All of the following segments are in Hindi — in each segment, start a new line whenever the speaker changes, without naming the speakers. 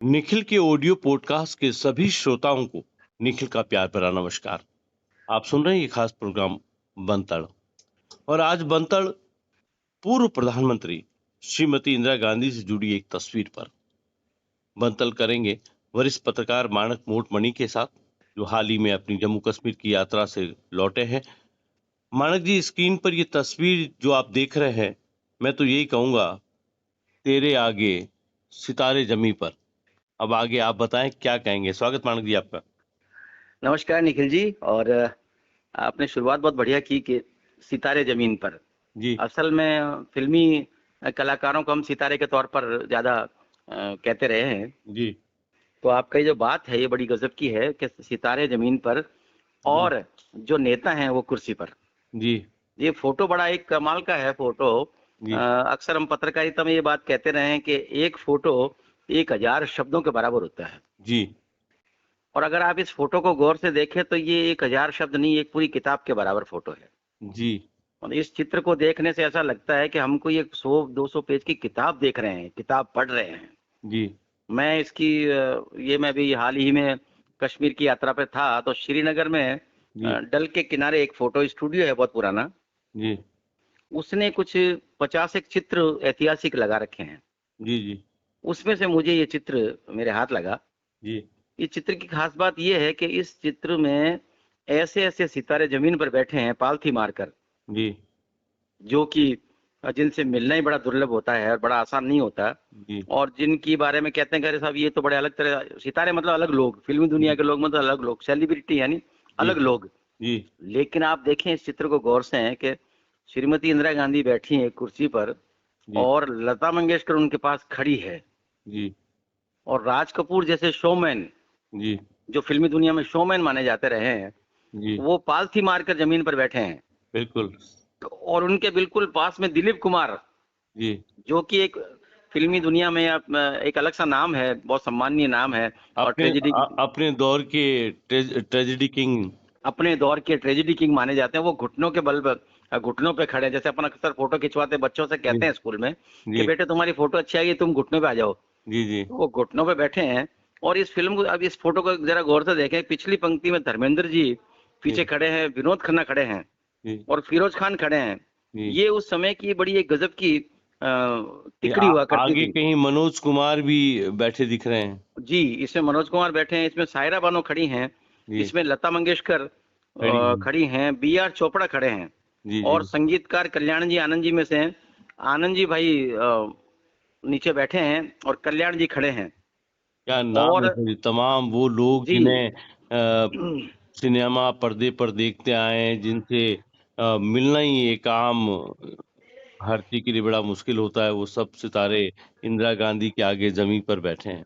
निखिल के ऑडियो पॉडकास्ट के सभी श्रोताओं को निखिल का प्यार भरा नमस्कार। आप सुन रहे हैं ये खास प्रोग्राम बनतड़। और आज बनतड़ पूर्व प्रधानमंत्री श्रीमती इंदिरा गांधी से जुड़ी एक तस्वीर पर बनतड़ करेंगे वरिष्ठ पत्रकार मानक मोटमणि के साथ, जो हाल ही में अपनी जम्मू कश्मीर की यात्रा से लौटे हैं। मानक जी, स्क्रीन पर ये तस्वीर जो आप देख रहे हैं, मैं तो यही कहूंगा, तेरे आगे सितारे जमी पर। अब आगे आप बताएं क्या कहेंगे। स्वागत मानक जी आपका।
नमस्कार निखिल जी। और आपने शुरुआत बहुत बढ़िया की कि सितारे जमीन पर।
जी
असल में फिल्मी कलाकारों को हम सितारे के तौर पर ज्यादा कहते रहे हैं।
जी
तो आपका ये जो बात है ये बड़ी गजब की है कि सितारे जमीन पर
जी
और जो नेता हैं वो कुर्सी पर।
जी
ये फोटो बड़ा एक कमाल का है फोटो।
जी
अक्सर हम पत्रकारिता में ये बात कहते रहे हैं कि एक फोटो 1000 शब्दों के बराबर होता है।
जी
और अगर आप इस फोटो को गौर से देखें तो ये 1000 शब्द नहीं, एक पूरी किताब के बराबर फोटो है।
जी
और इस चित्र को देखने से ऐसा लगता है कि हम कोई एक 100-200 पेज की किताब देख रहे हैं, किताब पढ़ रहे हैं।
जी
मैं इसकी ये मैं भी हाल ही में कश्मीर की यात्रा पे था तो श्रीनगर में
जी
डल के किनारे एक फोटो स्टूडियो है बहुत पुराना।
जी
उसने कुछ 50 एक चित्र ऐतिहासिक लगा रखे हैं।
जी जी
उसमें से मुझे ये चित्र मेरे हाथ लगा।
जी
इस चित्र की खास बात यह है कि इस चित्र में ऐसे ऐसे सितारे जमीन पर बैठे हैं पालथी मारकर,
जी
जो कि जिनसे मिलना ही बड़ा दुर्लभ होता है और बड़ा आसान नहीं होता।
जी
और जिनकी बारे में कहते हैं कि अरे साहब ये तो बड़े अलग तरह सितारे, मतलब अलग लोग, फिल्मी दुनिया के लोग, मतलब अलग लोग, सेलिब्रिटी यानी
जी
अलग लोग।
जी
लेकिन आप देखें इस चित्र को गौर से है कि श्रीमती इंदिरा गांधी बैठी हैं कुर्सी पर
जी
और लता मंगेशकर उनके पास खड़ी है।
जी
और राज कपूर जैसे शोमैन,
जी
जो फिल्मी दुनिया में शोमैन माने जाते रहे हैं,
जी
वो पालथी मारकर जमीन पर बैठे हैं।
बिल्कुल।
तो और उनके बिल्कुल पास में दिलीप कुमार,
जी
जो कि एक फिल्मी दुनिया में एक अलग सा नाम है, बहुत सम्माननीय नाम है। और
अपने दौर के ट्रेजेडी किंग।
अपने दौर के ट्रेजेडी किंग माने जाते हैं। वो घुटनों के बल पर घुटनों पे खड़े हैं। जैसे अपन अक्सर फोटो खिंचवाते बच्चों से
जी
कहते हैं स्कूल में कि
जी
बेटे तुम्हारी फोटो अच्छी आई है, तुम घुटनों पे आ जाओ।
जी जी
तो वो घुटनों पे बैठे हैं। और इस फिल्म को, अब इस फोटो को जरा गौर से देखें, पिछली पंक्ति में धर्मेंद्र जी
जी
पीछे खड़े हैं, विनोद खन्ना खड़े हैं
जी
और फिरोज खान खड़े हैं।
जी।
ये उस समय की बड़ी एक गजब की
ये
टिकड़ी हुआ करती
आगे
थी।
कहीं मनोज कुमार भी बैठे दिख रहे हैं।
जी, इसमें मनोज कुमार बैठे हैं, इसमें सायरा बानो खड़ी हैं,
जी
इसमें लता मंगेशकर
खड़ी हैं।
खड़ी हैं, बी आर चोपड़ा खड़े हैं।
जी जी।
और संगीतकार कल्याण जी आनंद जी में से हैं। आनंद जी भाई नीचे बैठे हैं और कल्याण जी खड़े हैं।
क्या नाम है
और
सर, ये तमाम वो लोग
जी
जिन्हें सिनेमा पर्दे पर देखते आए हैं, जिनसे मिलना ही एक आम भारतीय के लिए बड़ा मुश्किल होता है, वो सब सितारे इंदिरा गांधी के आगे जमीन पर बैठे हैं।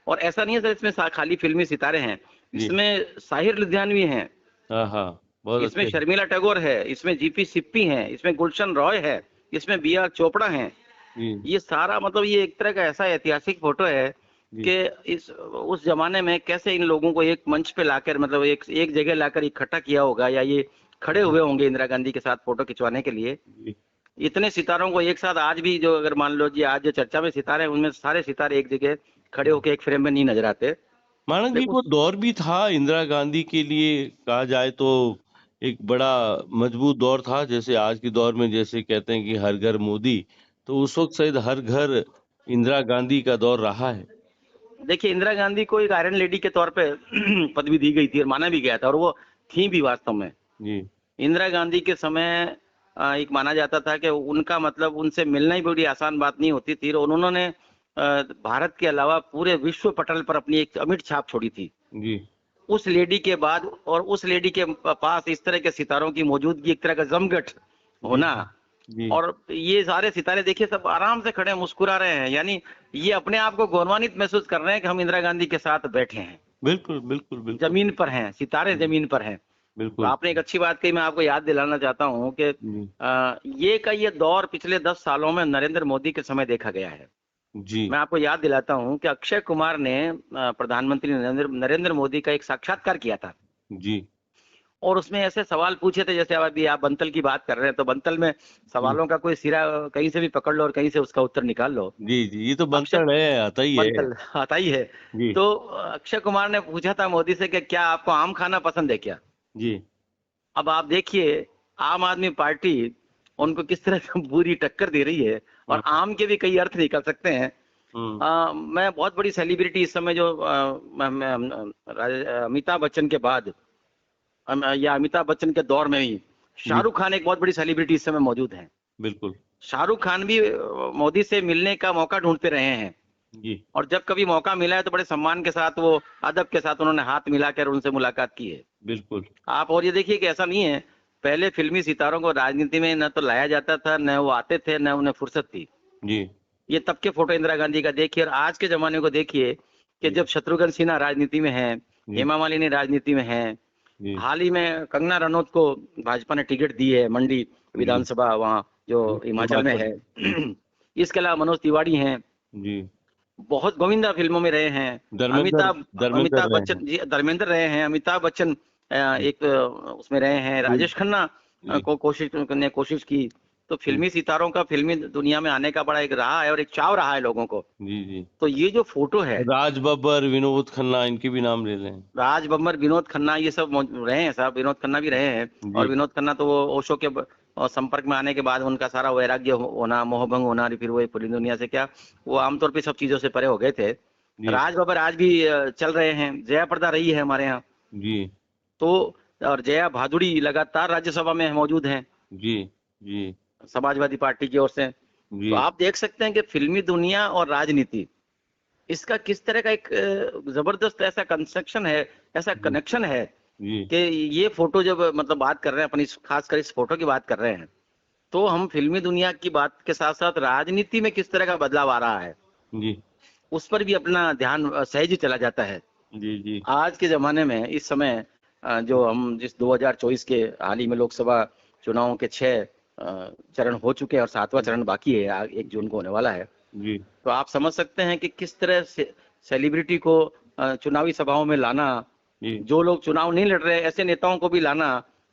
और ऐसा नहीं है सर इसमें खाली फिल्मी सितारे हैं,
जी
इसमें साहिर लुधियानवी हैं,
हाँ हाँ, बहुत
इसमें
अच्छे।
शर्मिला टैगोर है, इसमें जीपी सिप्पी हैं, इसमें गुलशन रॉय है, इसमें बी आर चोपड़ा हैं।
जी
ये सारा मतलब ये एक तरह का ऐसा ऐतिहासिक फोटो है
जी
कि इस उस जमाने में कैसे इन लोगों को एक मंच पे लाकर, मतलब एक जगह लाकर इकट्ठा किया होगा, या ये खड़े
जी
हुए होंगे इंदिरा गांधी के साथ फोटो खिंचवाने के लिए।
जी।
इतने सितारों को एक साथ आज भी, जो अगर मान लो जी आज जो चर्चा में सितारे हैं, उनमें सारे सितारे एक जगह खड़े होकर एक फ्रेम में नहीं नजर आते।
मानक जी,
लेकिन
वो दौर भी था इंदिरा गांधी के लिए, कहा जाए तो एक बड़ा मजबूत दौर था। जैसे आज के दौर में जैसे कहते हैं कि हर घर मोदी, तो उस वक्त शायद हर घर इंदिरा गांधी का दौर रहा है।
देखिए, इंदिरा गांधी को एक आयरन लेडी के तौर पे पदवी दी गई थी और माना भी गया था, और वो थी भी वास्तव में।
जी
इंदिरा गांधी के समय एक माना जाता था कि उनका मतलब उनसे मिलना ही बड़ी आसान बात नहीं होती थी, और उन्होंने भारत के अलावा पूरे विश्व पटल पर अपनी एक अमिट छाप छोड़ी थी।
जी
उस लेडी के बाद और उस लेडी के पास इस तरह के सितारों की मौजूदगी, एक तरह का जमघट
जी
होना।
जी।
और ये सारे सितारे देखिए सब आराम से खड़े हैं, मुस्कुरा रहे हैं, यानी ये अपने आप को गौरवान्वित महसूस कर रहे हैं कि हम इंदिरा गांधी के साथ बैठे हैं,
बिल्कुल बिल्कुल बिल्कुल।
जमीन पर हैं, सितारे जमीन पर हैं। तो
बिल्कुल।
आपने एक अच्छी बात कही, मैं आपको याद दिलाना चाहता हूं कि
जी
ये दौर पिछले 10 सालों में नरेंद्र मोदी के समय देखा गया है।
जी
मैं आपको याद दिलाता हूं कि अक्षय कुमार ने प्रधानमंत्री नरेंद्र नरेंद्र मोदी का एक साक्षात्कार किया था।
जी
और उसमें ऐसे सवाल पूछे थे, जैसे अभी आप बंतल की बात कर रहे हैं, तो बंतल में सवालों का कोई सिरा कहीं से भी पकड़ लो और कहीं से उसका उत्तर निकाल लो।
जी जी, ये तो
अक्षय
बनता है, आता ही है।
बंतल आता ही है।
जी
तो अक्षय कुमार ने पूछा था मोदी से कि क्या आपको आम खाना पसंद है क्या?
जी।
अब आप देखिए, आम आदमी पार्टी उनको किस तरह से बुरी टक्कर दे रही है, और
हम्म
आम के भी कई अर्थ निकल सकते हैं।
हम्म।
मैं बहुत बड़ी सेलिब्रिटी इस समय जो अमिताभ बच्चन के बाद, या अमिताभ बच्चन के दौर में ही
जी
शाहरुख खान एक बहुत बड़ी सेलिब्रिटी इस समय मौजूद हैं।
बिल्कुल।
शाहरुख खान भी मोदी से मिलने का मौका ढूंढते रहे हैं,
जी
और जब कभी मौका मिला है तो बड़े सम्मान के साथ, वो अदब के साथ उन्होंने हाथ मिलाकर उनसे मुलाकात की है।
बिल्कुल।
आप और ये देखिए कि ऐसा नहीं है, पहले फिल्मी सितारों को राजनीति में न तो लाया जाता था, न वो आते थे, न उन्हें फुर्सत थी।
जी
ये तब के फोटो इंदिरा गांधी का देखिए, और आज के जमाने को देखिए कि
जी
जब शत्रुघ्न सिन्हा राजनीति में है,
जी
हेमा मालिनी राजनीति में है,
जी
हाल ही में कंगना रनौत को भाजपा ने टिकट दी है मंडी
जी
विधानसभा, वहाँ जो
जी,
हिमाचल में
हिमाचल।
है।
जी
इसके अलावा मनोज तिवारी हैं,
जी।
बहुत गोविंदा फिल्मों में रहे हैं।
धर्मेंद्र।
अमिताभ
धर्मेंद्र
अमिताभ
रहे हैं।
बच्चन जी धर्मेंद्र रहे हैं। अमिताभ बच्चन एक उसमें रहे हैं।
जी
राजेश खन्ना
जी
को कोशिश की। तो
जी
फिल्मी सितारों का फिल्मी दुनिया में आने का बड़ा एक रहा है, और एक चाव रहा है लोगों को।
जी जी।
तो ये जो फोटो है,
राज बब्बर, विनोद खन्ना, इनके भी नाम ले लें।
राज बब्बर, विनोद खन्ना, ये सब रहे हैं साहब। विनोद खन्ना भी रहे हैं।
जी
और विनोद खन्ना तो वो ओशो के संपर्क में आने के बाद उनका सारा वैराग्य होना, मोहभंग होना, फिर वो पूरी दुनिया से क्या, वो आमतौर पे सब चीजों से परे हो गए थे।
जी
राज बब्बर आज भी चल रहे हैं। जया प्रदा रही है हमारे यहाँ।
जी
तो और जया भादुड़ी लगातार राज्यसभा में मौजूद हैं,
जी जी
समाजवादी पार्टी की ओर से। तो
जी
आप देख सकते हैं कि फिल्मी दुनिया और राजनीति, इसका किस तरह का एक जबरदस्त ऐसा कंस्ट्रक्शन है, ऐसा
जी
कनेक्शन है
जी
कि ये फोटो जब मतलब बात कर रहे हैं अपनी, खासकर इस फोटो की बात कर रहे हैं, तो हम फिल्मी दुनिया की बात के साथ साथ राजनीति में किस तरह का बदलाव आ रहा है,
जी
उस पर भी अपना ध्यान सहज ही चला जाता है।
जी जी
आज के जमाने में इस समय जो हम जिस 2024 के हाल ही में लोकसभा चुनावों के 6 चरण हो चुके हैं, और 7वां चरण बाकी है, 1 जून को होने वाला है।
जी
तो आप समझ सकते हैं कि किस तरह से सेलिब्रिटी को चुनावी सभाओं में लाना,
जी
जो लोग चुनाव नहीं लड़ रहे ऐसे नेताओं को भी लाना,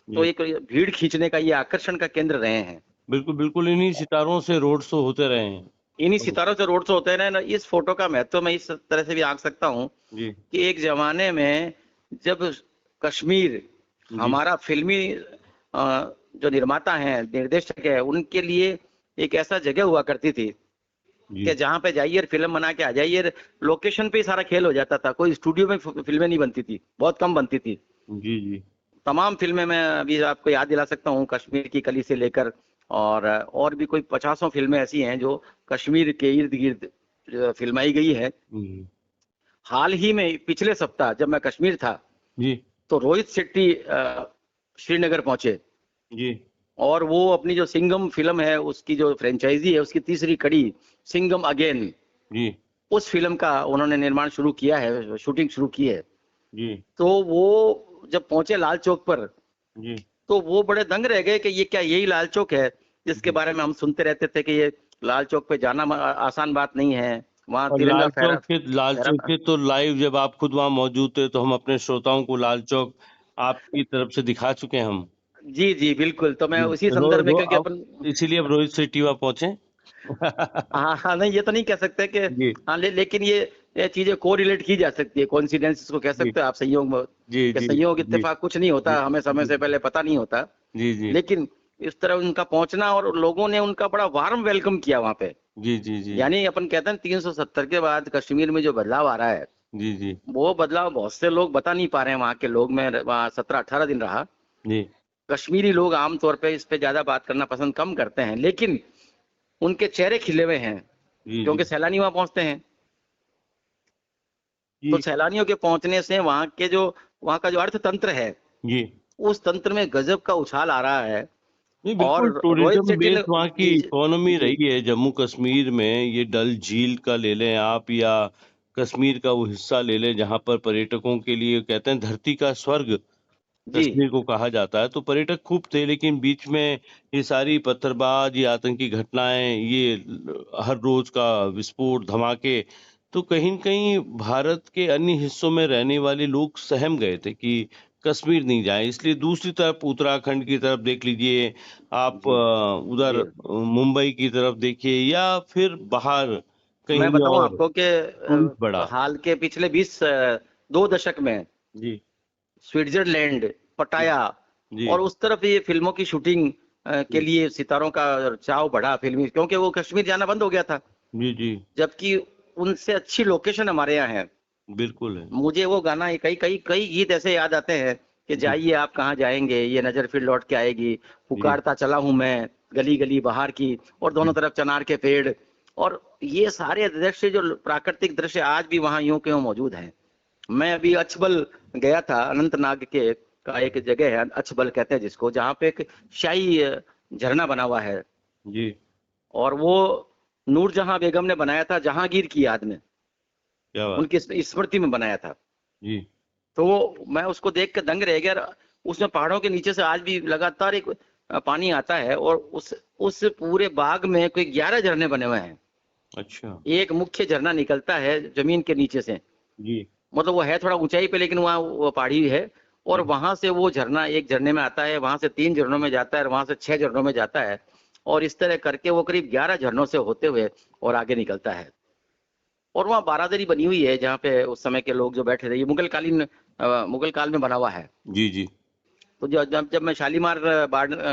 तो
जी
एक भीड़ खींचने का ये आकर्षण का केंद्र रहे हैं।
बिल्कुल बिल्कुल, इन्हीं सितारों से रोड शो होते रहे हैं।
इन्हीं सितारों से रोड शो होते हैं ना। इस फोटो का महत्व मैं इस तरह से भी आंक सकता हूँ
जी
कि एक जमाने में जब कश्मीर,
जी
हमारा फिल्मी जो निर्माता हैं, निर्देशक है, उनके लिए एक ऐसा जगह हुआ करती थी
जी
कि जहाँ पे जाइए और फिल्म बना के आ जाइए। लोकेशन पे ही सारा खेल हो जाता था। कोई स्टूडियो में फिल्में नहीं बनती थी, बहुत कम बनती थी।
जी जी
तमाम फिल्में मैं अभी आपको याद दिला सकता हूँ, कश्मीर की कली से लेकर, और भी कोई 50 फिल्में ऐसी हैं जो कश्मीर के इर्द गिर्द फिल्माई गई है।
जी
हाल ही में पिछले सप्ताह जब मैं कश्मीर था,
जी
तो रोहित शेट्टी श्रीनगर पहुंचे,
जी
और वो अपनी जो सिंघम फिल्म है, उसकी जो फ्रेंचाइजी है, उसकी तीसरी कड़ी सिंघम अगेन,
जी
उस फिल्म का उन्होंने निर्माण शुरू किया है, शूटिंग शुरू की है।
जी
तो वो जब पहुंचे लाल चौक पर,
जी
तो वो बड़े दंग रह गए कि ये क्या, यही लाल चौक है जिसके
जी।
बारे में हम सुनते रहते थे कि ये लाल चौक पे जाना आसान बात नहीं है, वहां
और
तिरंगा फहरा
लाल चौक
फहरा।
के तो लाइव, जब आप खुद वहां मौजूद थे, तो हम अपने श्रोताओं को लाल चौक आपकी तरफ से दिखा चुके हैं हम।
जी जी बिल्कुल। तो मैं
जी।
उसी संदर्भ में, क्योंकि
अब
अपन,
इसीलिए अब रोहित शेट्टी वहां पहुंचे।
हाँ हाँ, नहीं ये तो नहीं कह सकते कि,
जी
हाँ लेकिन ये चीजें को रिलेट की जा सकती है, कोइंसिडेंस इसको कह
जी
सकते हो आप, संयोग
जी
के
जी
संयोग
जी
इत्तेफाक कुछ नहीं होता,
जी
हमें समय
जी
से पहले पता नहीं होता।
जी जी
लेकिन इस तरह उनका पहुंचना, और लोगों ने उनका बड़ा वार्म वेलकम किया वहां पे।
जी जी जी
यानी अपन कहते हैं 370 के बाद कश्मीर में जो बदलाव आ रहा है,
जी जी
वो बदलाव बहुत से लोग बता नहीं पा रहे हैं। वहां के लोग, मैं वहाँ 17-18 दिन रहा।
जी
कश्मीरी लोग आमतौर पे इस पे ज्यादा बात करना पसंद कम करते हैं, लेकिन उनके चेहरे खिले हुए हैं,
जी जी
क्योंकि सैलानी वहां पहुंचते हैं। तो
जी
सैलानियों के पहुंचने से वहां का जो अर्थतंत्र है,
जी
उस तंत्र में गजब का उछाल आ रहा है।
नहीं,
और
बिल्कुल
रोहित
टूरिज्म
शेट्टी ने,
बेस्ड वहाँ की
जी
इकोनॉमी
जी
रही है जम्मू कश्मीर में। ये डल झील का ले लें आप, या कश्मीर का वो हिस्सा ले लें जहाँ पर पर्यटकों के लिए कहते हैं धरती का स्वर्ग
जी
कश्मीर को कहा जाता है। तो पर्यटक खूब थे, लेकिन बीच में ये सारी पत्थरबाज, ये आतंकी घटनाएं, ये हर रोज का विस्फोट, धमाके, तो कहीं न कहीं भारत के अन्य हिस्सों में रहने वाले लोग सहम गए थे कि कश्मीर नहीं जाए, इसलिए दूसरी तरफ उत्तराखंड की तरफ देख लीजिए आप,
जी
उधर
जी।
मुंबई की तरफ देखिए, या फिर बाहर
मैं
कहीं
बताऊं
और
आपको कि
टूरिस्ट बड़ा।
हाल के पिछले 2 दशक में
जी
स्विट्जरलैंड,
जी
पटाया
जी
और उस तरफ ये फिल्मों की शूटिंग के
जी
लिए सितारों का चाव बढ़ा फिल्मी, क्योंकि वो कश्मीर जाना बंद हो गया था।
जी जी,
जबकि उनसे अच्छी लोकेशन हमारे यहाँ है।
बिल्कुल है।
मुझे वो गाना कई कई कई गीत ऐसे याद आते हैं कि
जी
जाइए आप कहाँ जाएंगे, ये नजर फिर लौट के आएगी,
जी
पुकारता चला हूं मैं, गली गली बहार की, और दोनों
जी
तरफ चनार के पेड़। और ये सारे दृश्य, जो प्राकृतिक दृश्य, आज भी वहां यूं के यूं मौजूद हैं। मैं अभी अछबल गया था, अनंतनाग के का एक जगह है, अछबल कहते हैं जिसको, जहाँ पे एक शाही झरना बना हुआ है।
जी,
और वो नूरजहां बेगम ने बनाया था, जहांगीर की याद में,
क्या बात।
उनकी स्मृति में बनाया था।
जी
तो मैं उसको देख कर दंग रह गया। उसमें पहाड़ों के नीचे से आज भी लगातार एक पानी आता है, और उस पूरे बाग में कोई 11 झरने बने हुए हैं।
अच्छा।
एक मुख्य झरना निकलता है जमीन के नीचे से,
जी
मतलब वो है थोड़ा ऊंचाई पे, लेकिन वहाँ वो पहाड़ी है। और
जी
वहां से वो झरना एक झरने में आता है, वहां से 3 झरनों में जाता है, और वहां से 6 झरनों में जाता है। और इस तरह करके वो करीब 11 झरनों से होते हुए और आगे निकलता है। और वहाँ बारादरी बनी हुई है, जहाँ पे उस समय के लोग जो बैठे थे, ये मुगल काल में बना हुआ है।
जी जी
तो जब जब मैं शालीमार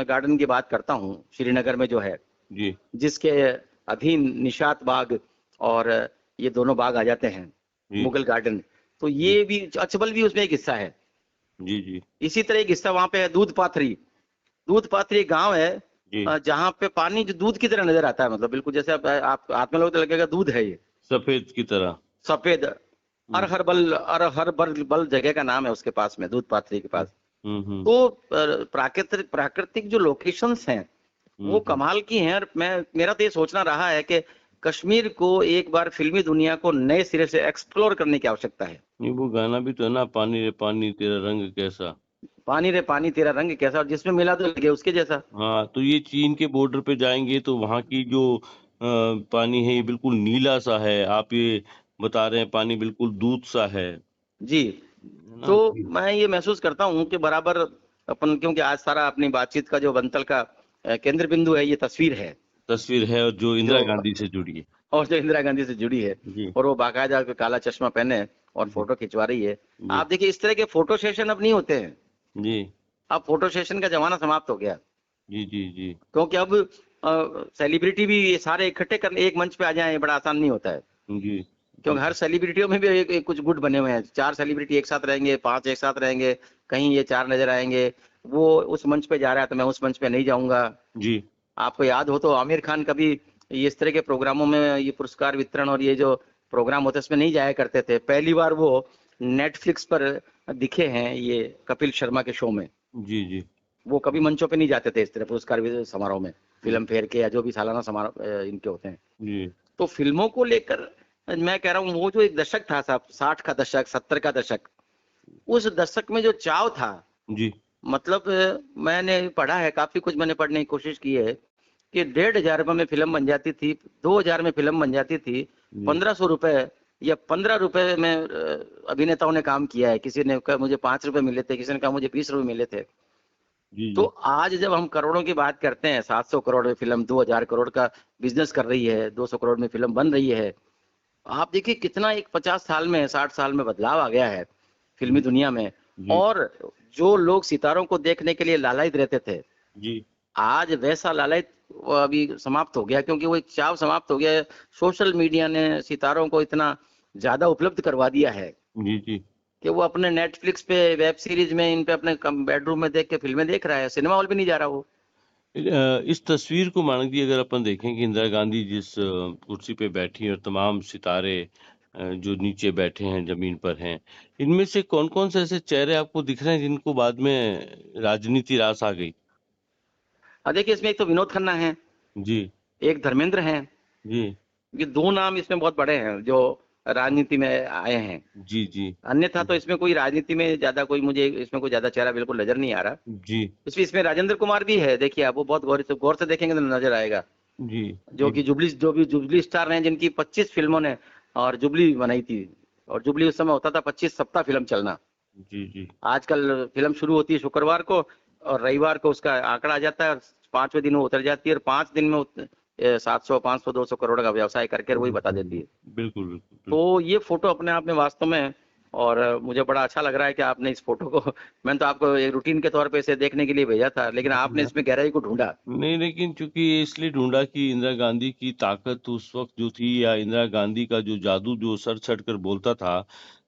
गार्डन की बात करता हूँ, श्रीनगर में जो है,
जी
जिसके अधीन निशात बाग और ये दोनों बाग आ जाते हैं,
जी
मुगल गार्डन, तो
जी
ये भी, अचबल भी उसमें एक हिस्सा है।
जी जी
इसी तरह एक हिस्सा वहां पे है दूध पाथरी एक गांव है,
जी,
जहाँ पे पानी जो दूध की तरह नजर आता है, मतलब बिल्कुल जैसे आप हाथ में लोगे तो लगेगा दूध है ये,
सफेद की तरह।
सफेद।
हम्म
अरहर बल जगह का नाम है उसके पास में, दूध पाथरी के
हम्म
पास। तो प्राकृतिक प्राकृतिक जो लोकेशंस हैं
हम्म
वो
हम्म।
कमाल की हैं। और मेरा तो ये सोचना रहा है कि कश्मीर को एक बार फिल्मी दुनिया को नए सिरे से एक्सप्लोर करने की आवश्यकता है।
नहीं, वो गाना भी तो है ना, पानी रे पानी तेरा रंग कैसा।
पानी रे पानी तेरा रंग कैसा, और जिसमें मिला तो लगे उसके जैसा।
हाँ, तो ये चीन के बॉर्डर पे जाएंगे तो वहां की जो पानी है ये बिल्कुल नीला सा है, आप ये बता रहे हैं पानी बिल्कुल दूध सा
जी।
है ना।
तो
जी,
मैं ये महसूस करता हूँ कि बराबर अपन, क्योंकि आज सारा अपनी बातचीत का जो बनतल का केंद्र बिंदु है, ये तस्वीर है,
तस्वीर है और जो
जो
इंदिरा गांधी से जुड़ी है।
और जो इंदिरा गांधी से जुड़ी है।
जी
और वो बाकायदा काला चश्मा पहने और
जी
फोटो खिंचवा रही है।
जी
आप देखिए, इस तरह के फोटो सेशन अब नहीं होते हैं।
जी
अब फोटो सेशन का जमाना समाप्त हो गया,
जी जी जी
क्योंकि अब सेलिब्रिटी भी ये सारे इकट्ठे करने एक मंच पे आ जाए, बड़ा आसान नहीं होता है।
जी जी
क्योंकि हर सेलिब्रिटियों में भी एक कुछ गुट बने हुए हैं, 4 सेलिब्रिटी एक साथ रहेंगे, 5 एक साथ रहेंगे, कहीं ये 4 नजर आएंगे। वो उस मंच पे जा रहा है तो मैं उस मंच पे नहीं जाऊंगा।
जी
आपको याद हो तो आमिर खान कभी ये इस तरह के प्रोग्रामों में, ये पुरस्कार वितरण और ये जो प्रोग्राम होते हैं, इसमें नहीं जाया करते थे। पहली बार वो नेटफ्लिक्स पर दिखे हैं, ये कपिल शर्मा के शो में।
जी जी
वो कभी मंचों पे नहीं जाते थे इस तरह पुरस्कार समारोह में,
जी
फिल्म फेयर के या जो भी सालाना समारोह इनके होते हैं।
जी
तो फिल्मों को लेकर मैं कह रहा हूँ, वो जो एक दशक था साहब, 60 का दशक, 70 का दशक, उस दशक में जो चाव था,
जी
मतलब मैंने पढ़ा है, काफी कुछ मैंने पढ़ने की कोशिश की है, कि 1,500 रुपए में फिल्म बन जाती थी, 2,000 में फिल्म बन जाती थी,
जी
1,500 रुपए या 15 रुपए में अभिनेताओं ने काम किया है। किसी ने कहा मुझे 5 रुपए मिले थे, किसी ने कहा मुझे 20 रुपए मिले थे।
जी
तो
जी
आज जब हम करोड़ों की बात करते हैं, 700 करोड़ में फिल्म 2,000 करोड़ का बिजनेस कर रही है, 200 करोड़ में फिल्म बन रही है, आप देखिए कितना एक 50 साल में, 60 साल में बदलाव आ गया है फिल्मी
जी
दुनिया में।
जी
और जो लोग सितारों को देखने के लिए लालायित रहते थे,
जी
आज वैसा लालच अभी समाप्त हो गया, क्योंकि वो एक चाव समाप्त हो गया है। सोशल मीडिया ने सितारों को इतना ज्यादा उपलब्ध करवा दिया है
जी जी।
कि वो अपने नेटफ्लिक्स पे, वेब सीरीज में, इन पे अपने बेडरूम में देख के फिल्में देख रहा है, सिनेमा हॉल भी नहीं जा रहा वो।
इस तस्वीर को मानिए कि अगर अपन देखें कि इंदिरा गांधी जिस कुर्सी पे बैठी हैं और तमाम सितारे जो नीचे बैठे हैं, जमीन पर हैं, इनमें से कौन-कौन से ऐसे चेहरे आपको दिख रहे हैं जिनको बाद में राजनीति रास आ गई?
देखिए, इसमें एक तो विनोद खन्ना है,
जी,
एक धर्मेंद्र हैं।
जी,
ये 2 नाम इसमें बहुत बड़े हैं जो राजनीति में आए हैं।
जी, जी,
अन्यथा तो इसमें कोई राजनीति में ज्यादा कोई, मुझे इसमें कोई ज्यादा चेहरा बिल्कुल नजर नहीं आ रहा।
जी,
इसमें राजेंद्र कुमार भी है, देखिए आप, वो बहुत गौर से देखेंगे तो नजर आएगा।
जी,
जो
जी,
कि जुबली स्टार हैं, जिनकी 25 फिल्मों ने और जुबली बनाई थी। और जुबली उस समय होता था 25 सप्ताह फिल्म चलना।
जी जी
आजकल फिल्म शुरू होती है शुक्रवार को और रविवार को उसका आंकड़ा आ जाता है और 5वें दिन वो उतर जाती है और 5 दिन में 700 500 200 करोड़ का व्यवसाय करके वही बता देती है।
बिल्कुल बिल्कुल बिल्कुल।
तो ये फोटो अपने आप में वास्तव में और मुझे बड़ा अच्छा लग रहा है कि आपने इस फोटो को मैंने तो आपको एक रूटीन के तौर पे इसे देखने के लिए भेजा था, लेकिन आपने इसमें गहराई को ढूंढा।
नहीं, लेकिन चूंकि ये इसलिए ढूंढा कि इंदिरा गांधी की ताकत उस वक्त जो थी, या इंदिरा गांधी का जो जादू जो सर चढ़ कर बोलता था।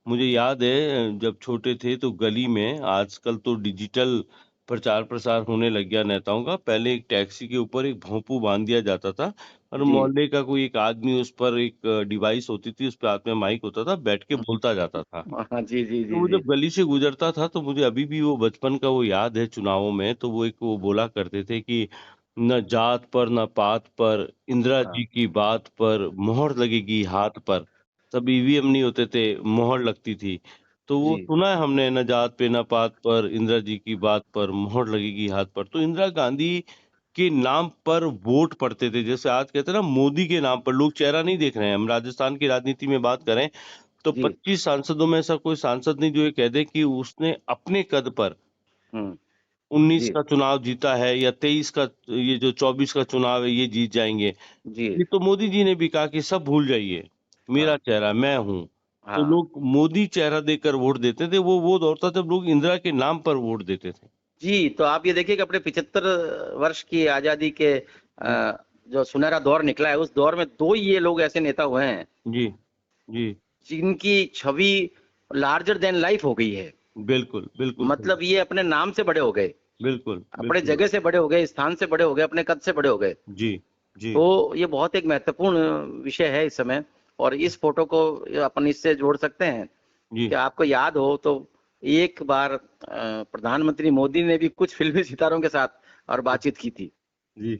मुझे याद है जब छोटे थे तो गली में, आजकल तो डिजिटल प्रचार प्रसार होने लग गया नेताओं का, पहले एक टैक्सी के ऊपर एक भोंपू बांध दिया जाता था और
जी
मोहल्ले का कोई एक आदमी, उस पर एक डिवाइस होती थी, उस पर हाथ में माइक होता था, बैठ के बोलता जाता था।
हाँ, जी जी
तो
जी
वो
जी।
जब गली से गुजरता था तो मुझे अभी भी वो बचपन का वो याद है। चुनावों में तो वो एक वो बोला करते थे कि न जात पर न पात पर, इंदिरा
हाँ
जी की बात पर मोहर लगेगी हाथ पर। तब ईवीएम नहीं होते थे, मोहर लगती थी। तो वो
जी
सुना है हमने, न जात पे न पात पर, इंदिरा जी की बात पर मोहर लगेगी हाथ पर। तो इंदिरा गांधी के नाम पर वोट पड़ते थे। जैसे आज कहते हैं ना, मोदी के नाम पर लोग चेहरा नहीं देख रहे हैं। हम राजस्थान की राजनीति में बात करें तो
जी।
25 सांसदों में ऐसा कोई सांसद नहीं जो ये कह दे कि उसने अपने कद पर
हम्म।
19
जी
का चुनाव जीता है, या 23 का, ये जो 24 का चुनाव है ये जीत जाएंगे।
जी।
ये तो मोदी जी ने भी कहा कि सब भूल जाइए, मेरा
हाँ
चेहरा मैं हूं। तो
हाँ।
लोग मोदी चेहरा देकर वोट देते थे। वो दौर था जब लोग इंदिरा के नाम पर वोट देते थे।
जी, तो आप ये देखिए कि अपने 75 वर्ष की आजादी के
जी
जो सुनहरा दौर निकला है, उस दौर में दो ही ये लोग ऐसे नेता हुए हैं
जी जी।
जिनकी छवि लार्जर देन लाइफ हो गई है।
बिल्कुल बिल्कुल सही।
मतलब ये अपने नाम से बड़े हो गए,
बिल्कुल
अपने
बिल्कुल।
जगह से बड़े हो गए, स्थान से बड़े हो गए, अपने कद से बड़े हो गए।
जी जी
तो ये बहुत एक महत्वपूर्ण विषय है इस समय। और इस फोटो को अपन इससे जोड़ सकते हैं
जी
कि आपको याद हो तो एक बार प्रधानमंत्री मोदी ने भी कुछ फिल्मी सितारों के साथ और बातचीत की थी।
जी।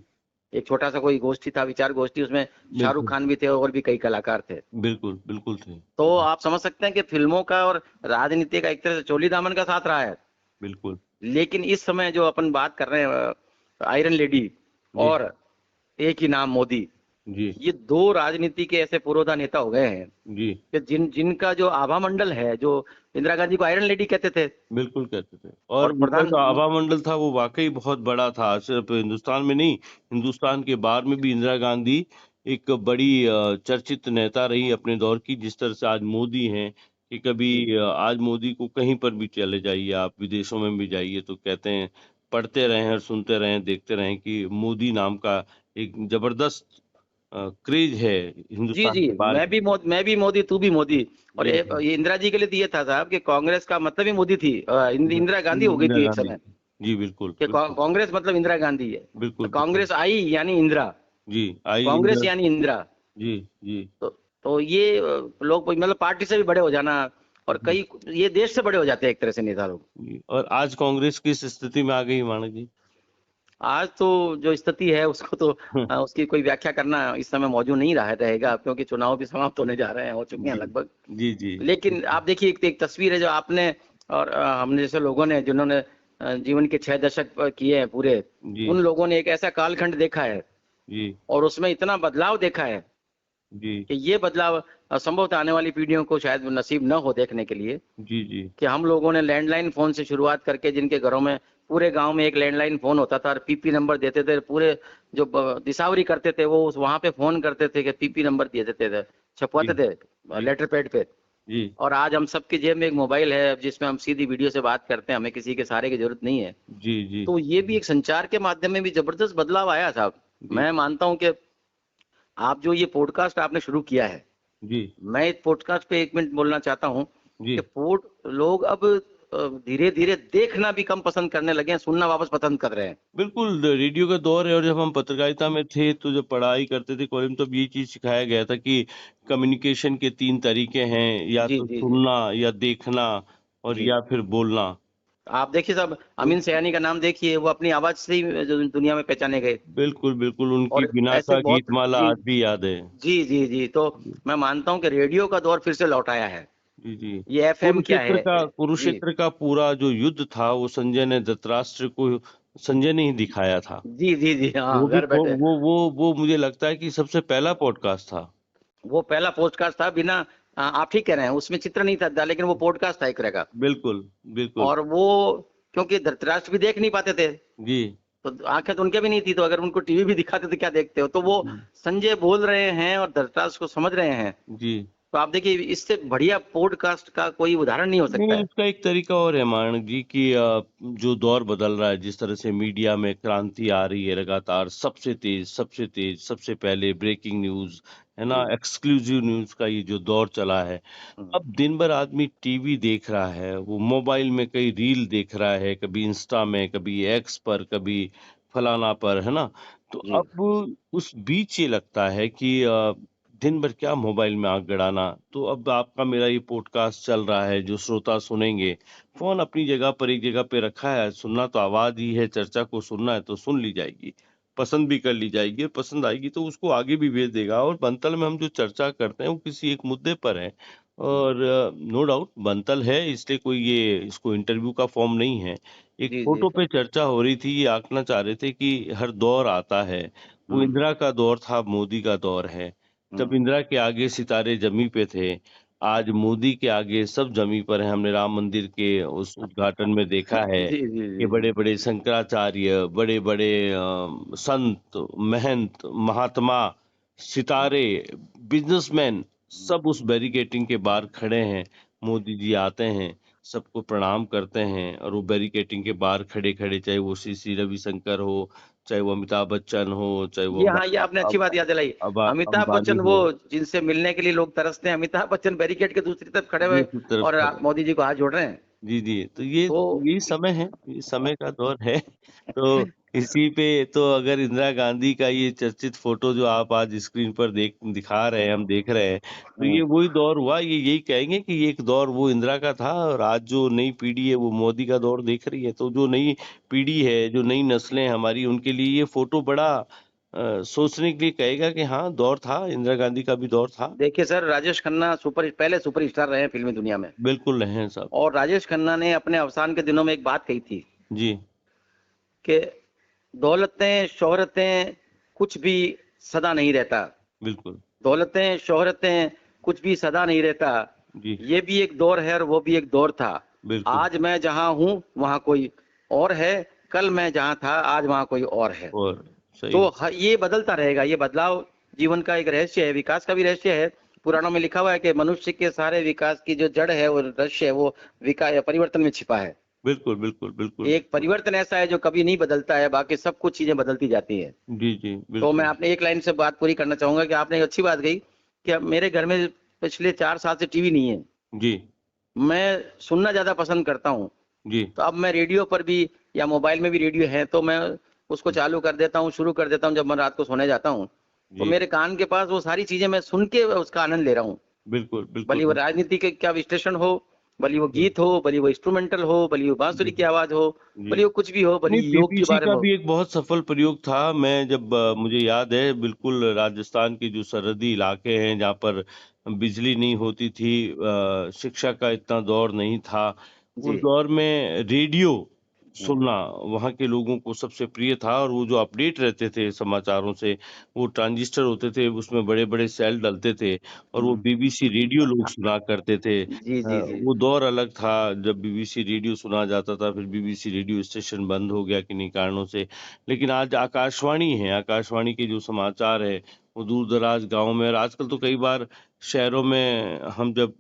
एक छोटा सा कोई गोष्ठी था, विचार गोष्ठी, उसमें शाहरुख
बिल्कुल
खान भी थे और भी कई कलाकार थे।
बिल्कुल बिल्कुल थे।
तो आप समझ सकते हैं कि फिल्मों का और राजनीति का एक तरह से चोली दामन का साथ रहा है।
बिल्कुल।
लेकिन इस समय जो अपन बात कर रहे हैं आयरन लेडी
जी
और एक ही नाम मोदी,
जी
ये दो राजनीति के ऐसे पुरोधा नेता हो गए हैं
जी।
कि जिनका जो आभा मंडल है, जो इंदिरा गांधी को आयरन लेडी कहते थे
बिल्कुल कहते थे।
और
और उनका
प्रधान
जो आभा मंडल था वो वाकई बहुत बड़ा था। सिर्फ हिंदुस्तान में नहीं, हिंदुस्तान के बाहर में भी इंदिरा गांधी एक बड़ी चर्चित नेता रही अपने दौर की। जिस तरह से आज मोदी हैं, कि कभी
जी
आज मोदी को कहीं पर भी चले जाइए, आप विदेशों में भी जाइए तो कहते हैं, पढ़ते रहें और सुनते रहें, देखते रहें कि मोदी नाम का एक जबरदस्त क्रेज है
जी
हिंदुस्तान
जी।
के बाहर भी।
मैं भी मोदी तू भी मोदी। और
जी जी
ये इंदिरा जी के लिए तो ये था साहब कि कांग्रेस का मतलब ही मोदी थी, इंदिरा गांधी हो गई
इंदिरा
थी एक
गांधी।
समय
जी बिल्कुल
कि
बिल्कुल
कांग्रेस मतलब इंदिरा गांधी है।
बिल्कुल बिल्कुल।
कांग्रेस आई यानी इंदिरा,
जी आई
कांग्रेस
इंदिरा।
यानी इंदिरा।
जी जी
तो ये लोग मतलब पार्टी से भी बड़े हो जाना और
जी
कई ये देश से बड़े हो जाते हैं एक तरह से नेता लोग।
जी। और आज कांग्रेस किस स्थिति में आ गई मानक जी?
आज तो जो स्थिति है उसको तो उसकी कोई व्याख्या करना इस समय मौजूद नहीं रहा रहेगा, क्योंकि चुनाव भी समाप्त होने जा रहे हैं, हो चुके हैं
जी
लगभग।
जी जी।
लेकिन आप देखिए एक तस्वीर है जो आपने और हमने जैसे लोगों ने जिन्होंने जीवन के 6 दशक किए हैं पूरे,
जी
उन लोगों ने एक ऐसा कालखंड देखा है
जी
और उसमें इतना बदलाव देखा है
जी
कि ये बदलाव संभवतः आने वाली पीढ़ियों को शायद नसीब न हो देखने के लिए।
जी जी
कि हम लोगों ने लैंडलाइन फोन से शुरुआत करके, जिनके घरों में पूरे गांव में एक लैंडलाइन फोन होता था और पीपी नंबर देते थे, पूरे जो दिसावरी करते थे वो वहां पे फोन करते थे कि पीपी नंबर दे देते थे, छपवाते
जी
थे
जी
लेटर पैड पे।
जी
और आज हम सबके जेब में एक मोबाइल है जिसमें हम सीधी वीडियो से बात करते हैं, हमें किसी के सहारे की जरूरत नहीं है।
जी जी
तो ये भी एक संचार के माध्यम में भी जबरदस्त बदलाव आया साहब।
जी
मैं मानता हूं कि आप जो ये पॉडकास्ट आपने शुरू किया है,
जी
मैं इस पॉडकास्ट पे 1 मिनट बोलना चाहता हूँ
जी।
कि पोड लोग अब धीरे धीरे देखना भी कम पसंद करने लगे हैं, सुनना वापस पसंद कर रहे हैं।
बिल्कुल रेडियो का दौर है। और जब हम पत्रकारिता में थे तो जब पढ़ाई करते थे कॉलेज में, तब ये चीज सिखाया गया था कि कम्युनिकेशन के 3 तरीके हैं, या
जी
तो
जी जी
सुनना, या देखना, और
जी।
या फिर बोलना।
आप देखिए साहब,
तो
अमीन सयानी का नाम देखिए, वो अपनी आवाज से ही जो दुनिया में पहचाने गए।
बिल्कुल बिल्कुल, उनकी
और
बिना
ऐसे
का
बहुत
गीतमाला
जी
आज भी याद है।
जी जी जी। तो मैं मानता हूं कि रेडियो का दौर फिर से लौट आया है।
जी जी।
ये एफएम क्या
कुरुक्षेत्र
है?
का
जी
कुरुक्षेत्र का पूरा जो युद्ध था वो संजय ने धृतराष्ट्र को, संजय ने ही दिखाया था।
जी जी जी।
वो
हाँ,
भी
घर बैठे।
वो मुझे लगता है कि सबसे पहला पॉडकास्ट था।
वो पहला पॉडकास्ट था बिना आप ठीक कह रहे हैं, उसमें चित्र नहीं था लेकिन वो पॉडकास्ट था एक तरह का।
बिल्कुल बिल्कुल।
और वो क्योंकि धृतराष्ट्र भी देख नहीं पाते थे,
जी
तो आंखें तो उनके भी नहीं थी, तो अगर उनको टीवी भी दिखाते तो क्या देखते हो, तो वो
जी
संजय बोल रहे हैं और धृतराष्ट्र को समझ रहे हैं।
जी।
तो आप देखिए, इससे बढ़िया पॉडकास्ट का कोई उदाहरण नहीं हो सकता
नहीं,
है।
उसका एक तरीका और है मानक जी कि जो दौर बदल रहा है, जिस तरह से मीडिया में क्रांति आ रही है लगातार, सबसे तेज, सबसे पहले ब्रेकिंग न्यूज, है ना,
जी।
एक्सक्लूसिव न्यूज का ये जो दौर चला है।
हम्म,
अब दिन भर आदमी टीवी देख रहा है, वो मोबाइल में कई रील देख रहा है, कभी इंस्टा में, कभी एक्स पर, कभी फलाना पर, है ना। तो
जी
अब उस बीच ये लगता है कि दिन भर क्या मोबाइल में आग गड़ाना। तो अब आपका मेरा ये पॉडकास्ट चल रहा है, जो श्रोता सुनेंगे, फोन अपनी जगह पर एक जगह पे रखा है, सुनना तो आवाज ही है, चर्चा को सुनना है तो सुन ली जाएगी, पसंद भी कर ली जाएगी, और पसंद आएगी तो उसको आगे भी भेज देगा। और बंतल में हम जो चर्चा करते हैं वो किसी एक मुद्दे पर है, और नो डाउट बंतल है, इसलिए कोई ये इसको इंटरव्यू का फॉर्म नहीं है। एक
जी जी।
फोटो पे चर्चा हो रही थी, ये आंकना चाह रहे थे कि हर दौर आता है, वो
हम्म
इंदिरा का दौर था, मोदी का दौर है। जब
हम्म।
इंदिरा के आगे सितारे जमी पे थे, आज मोदी के आगे सब जमी पर है। हमने राम मंदिर के उस उद्घाटन में देखा है
जी जी
कि
जी जी।
बड़े बड़े शंकराचार्य, बड़े बड़े संत, महंत, महात्मा, सितारे, बिजनेसमैन, सब उस बैरिकेटिंग के बाहर खड़े हैं। मोदी जी आते हैं, सबको प्रणाम करते हैं, और वो बैरिकेटिंग के बाहर खड़े खड़े, चाहे वो श्री श्री रविशंकर हो, चाहे वो अमिताभ बच्चन हो, चाहे वो
ये हाँ, ये आपने अच्छी बात याद दिलाई। अमिताभ
अंबानी
बच्चन वो
हो,
जिनसे मिलने के लिए लोग तरसते हैं, अमिताभ बच्चन बैरिकेड के दूसरी तरफ खड़े हुए
दूसरी तरफ
और
खड़े।
मोदी जी को हाथ जोड़ रहे हैं।
जी जी, तो ये
तो
यही समय है, ये समय का दौर है। तो इसी पे तो अगर इंदिरा गांधी का ये चर्चित फोटो जो आप आज स्क्रीन पर दिखा रहे हैं, हम देख रहे हैं, तो ये
हम्म,
वही दौर हुआ। ये यही कहेंगे कि ये एक दौर वो इंदिरा का था, और आज जो नई पीढ़ी है वो मोदी का दौर देख रही है। तो जो नई पीढ़ी है, जो नई नस्लें हमारी, उनके लिए ये फोटो बड़ा सोचने के लिए कहेगा कि हाँ, दौर था, इंदिरा गांधी का भी दौर था।
देखिए सर, राजेश खन्ना पहले सुपरस्टार रहे हैं फिल्मी दुनिया में।
बिल्कुल हैं साहब।
और राजेश खन्ना ने अपने अवसान के दिनों में एक बात कही थी
जी
कि दौलतें शोहरतें कुछ भी सदा नहीं रहता।
बिल्कुल।
दौलतें शोहरतें कुछ भी सदा नहीं रहता।
जी
ये भी एक दौर है और वो भी एक दौर था।
बिल्कुल।
आज मैं जहां हूं वहां कोई और है, कल मैं जहां था आज वहां कोई और है।
और सही।
तो ये बदलता रहेगा, ये बदलाव जीवन का एक रहस्य है, विकास का भी रहस्य है। पुराणों में लिखा हुआ है कि मनुष्य के सारे विकास की जो जड़ है, वो रहस्य है, वो विकास परिवर्तन में छिपा है।
बिल्कुल बिल्कुल बिल्कुल।
एक परिवर्तन ऐसा है जो कभी नहीं बदलता है, बाकी सब कुछ चीजें बदलती जाती है।
जी जी
तो मैं
बिल्कुल।
आपने एक लाइन से बात पूरी करना चाहूंगा कि आपने एक अच्छी बात कही कि अब मेरे घर में पिछले 4 साल से टीवी नहीं है।
जी
मैं सुनना ज्यादा पसंद करता हूँ।
जी
तो अब मैं रेडियो पर भी या मोबाइल में भी रेडियो है तो मैं उसको चालू कर देता हूँ, शुरू कर देता हूँ जब मैं रात को सोने जाता हूँ। तो
जी
मेरे कान के पास वो सारी चीजें मैं सुन के उसका आनंद ले रहा हूँ।
बिल्कुल बिल्कुल
भली वो
बिल्कुल।
राजनीति के क्या विश्लेषण हो, भली वो
जी
गीत हो, भली वो इंस्ट्रूमेंटल हो, भली वो
जी
बांसुरी की आवाज हो,
जी।
भली वो कुछ भी हो, भली
नहीं,
योग के
बीबीसी
बारे
का
में हो।
भी एक बहुत सफल प्रयोग था। मैं जब मुझे याद है बिल्कुल, राजस्थान के जो सरहदी इलाके हैं जहाँ पर बिजली नहीं होती थी, शिक्षा का इतना दौर नहीं था,
जी
उस दौर में रेडियो
हम्म,
सुनना वहाँ के लोगों को सबसे प्रिय था। और वो जो अपडेट रहते थे समाचारों से, वो ट्रांजिस्टर होते थे, उसमें बड़े बड़े सेल डलते थे, और वो
हम्म,
बीबीसी रेडियो लोग सुना करते थे।
जी जी जी।
वो दौर अलग था जब बीबीसी रेडियो सुना जाता था, फिर बीबीसी रेडियो स्टेशन बंद हो गया किन्हीं कारणों से। लेकिन आज आकाशवाणी है, आकाशवाणी के जो समाचार है वो दूर दराज गाँव में, और आजकल तो कई बार शहरों में हम जब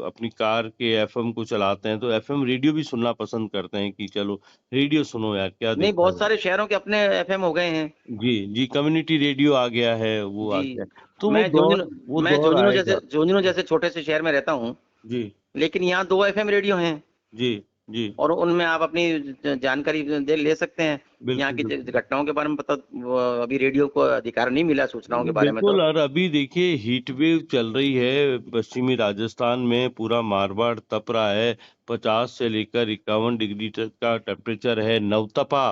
अपनी कार के एफएम को चलाते हैं तो एफएम रेडियो भी सुनना पसंद करते हैं कि चलो रेडियो सुनो यार, क्या
नहीं,
देखा
बहुत
है।
सारे शहरों के अपने एफएम हो गए हैं।
जी जी, कम्युनिटी रेडियो आ गया है, वो आ
जी।
गया है। तो
मैं झुंझुनू
वो
मैं
दौर
झुंझुनू जैसे
आएगा।
झुंझुनू जैसे छोटे से शहर में रहता हूँ,
जी
लेकिन यहाँ 2 एफएम रेडियो हैं
जी जी
और उनमें आप अपनी जानकारी ले सकते हैं। यहाँ
बिल्कुल
की
बिल्कुल
घटनाओं के बारे में पता, अभी रेडियो को अधिकार नहीं मिला सूचनाओं के बारे में
बिल्कुल।
तो।
और अभी देखिए हीट वेव चल रही है पश्चिमी राजस्थान में, पूरा मारवाड़ तप रहा है, 50 से लेकर 51 डिग्री तक का टेम्परेचर है। नवतपा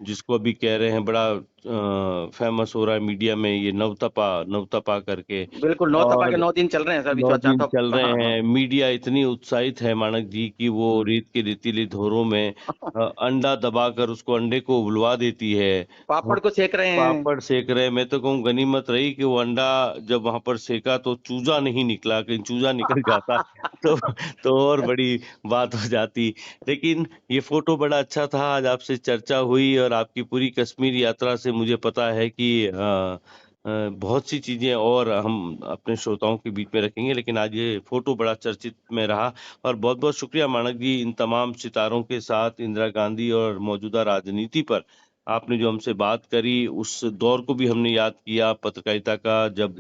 जिसको अभी कह रहे हैं बड़ा फेमस हो रहा है मीडिया में, ये नवतपा करके।
बिल्कुल 9 तपा के
और
9 दिन चल रहे हैं सर, अभी
9 दिन
चौथा।
चल रहे
हाँ हाँ।
हैं। मीडिया इतनी उत्साहित है मानक जी कि वो रेत के रेतीले धोरों में अंडा दबाकर उसको अंडे को उबलवा देती है।
पापड़ को सेक रहे हैं।
पापड़ सेक रहे हैं। मैं तो कहूँ गनीमत रही कि वो अंडा जब वहां पर सेका तो चूजा नहीं निकला, कहीं चूजा निकल जाता तो और बड़ी बात हो जाती। लेकिन ये फोटो बड़ा अच्छा था। आज आपसे चर्चा हुई और आपकी पूरी कश्मीर यात्रा से मुझे पता है कि बहुत सी चीजें और हम अपने श्रोताओं के बीच में रखेंगे, लेकिन आज ये फोटो बड़ा चर्चित में रहा। और बहुत बहुत शुक्रिया मानक जी, इन तमाम सितारों के साथ इंदिरा गांधी और मौजूदा राजनीति पर आपने जो हमसे बात करी। उस दौर को भी हमने याद किया पत्रकारिता का, जब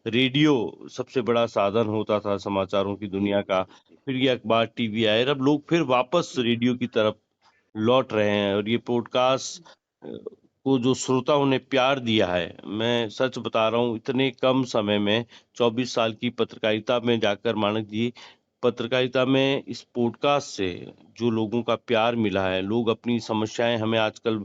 रेडियो सबसे बड़ा साधन होता था समाचारों की
जी
दुनिया का।
जी
फिर ये अखबार, टीवी आए, अब लोग फिर वापस रेडियो की तरफ लौट रहे हैं। और ये पॉडकास्ट को जो श्रोताओं ने प्यार दिया है, मैं सच बता रहा हूँ, इतने कम समय में 24 साल की पत्रकारिता में जाकर मानक जी, पत्रकारिता में इस पॉडकास्ट से जो लोगों का प्यार मिला है, लोग अपनी समस्याएं हमें आजकल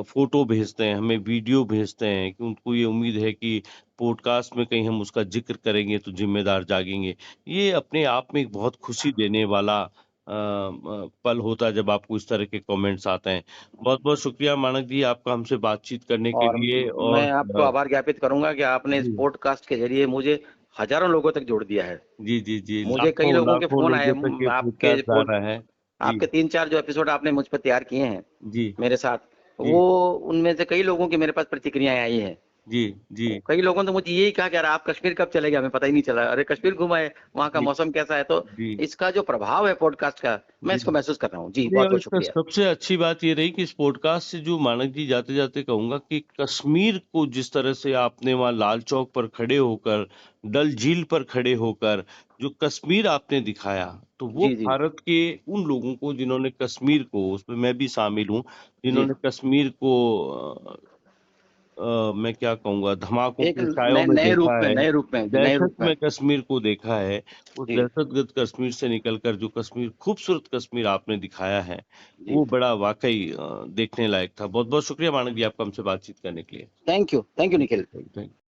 फोटो भेजते हैं, हमें वीडियो भेजते हैं कि उनको ये उम्मीद है कि पॉडकास्ट में कहीं हम उसका जिक्र करेंगे तो जिम्मेदार जागेंगे। ये अपने आप में एक बहुत खुशी देने वाला पल होता है जब आपको इस तरह के कमेंट्स आते हैं। बहुत बहुत शुक्रिया मानक जी आपका हमसे बातचीत करने के
और
लिए। और
मैं आपको आभार ज्ञापित करूंगा कि आपने इस
जी
पॉडकास्ट के जरिए मुझे हजारों लोगों तक जोड़ दिया है।
जी जी जी,
मुझे कई
लाखों
लोगों के
लाखों
फोन आए।
लोगों तक ये
आपके
पॉडकास्ट जा रहा है। जी
आपके 3-4 जो एपिसोड आपने मुझ पर तैयार किए हैं
जी
मेरे साथ,
जी
वो उनमें से कई लोगों की मेरे पास प्रतिक्रियाएं आई हैं।
जी जी
कई लोगों ने मुझे यही कहा कि यार आप कश्मीर कब चले गए, हमें पता ही नहीं चला, अरे कश्मीर घुमाए, वहाँ का
जी
मौसम कैसा है। तो
जी
इसका जो प्रभाव है पॉडकास्ट का, मैं
जी।
इसको महसूस कर रहा हूँ जी।
नहीं,
बहुत
और
बहुत
इसका
शुक्रिया।
सबसे अच्छी बात ये रही कि इस पॉडकास्ट से जो मानक जी, जाते जाते कहूंगा कि कश्मीर को जिस तरह से आपने वहाँ लाल चौक पर खड़े होकर, डल झील पर खड़े होकर जो कश्मीर आपने दिखाया, तो वो
जी जी
भारत के उन लोगों को जिन्होंने कश्मीर को, उसमें मैं भी शामिल हूँ,
जी।
जिन्होंने कश्मीर को मैं क्या कहूँगा, धमाकों
एक
के सायों
नए
में
नए
देखा
रूप में,
है,
नए रूप में जी, नए
दहशत
रूप में
में कश्मीर को देखा है। उस
जी
दहशतगर्द कश्मीर से निकलकर जो कश्मीर, खूबसूरत कश्मीर आपने दिखाया है,
जी।
वो बड़ा वाकई देखने लायक था। बहुत बहुत शुक्रिया मानक जी आपका हमसे बातचीत करने के लिए।
Thank you
thank
Nikhil.
You, thank you.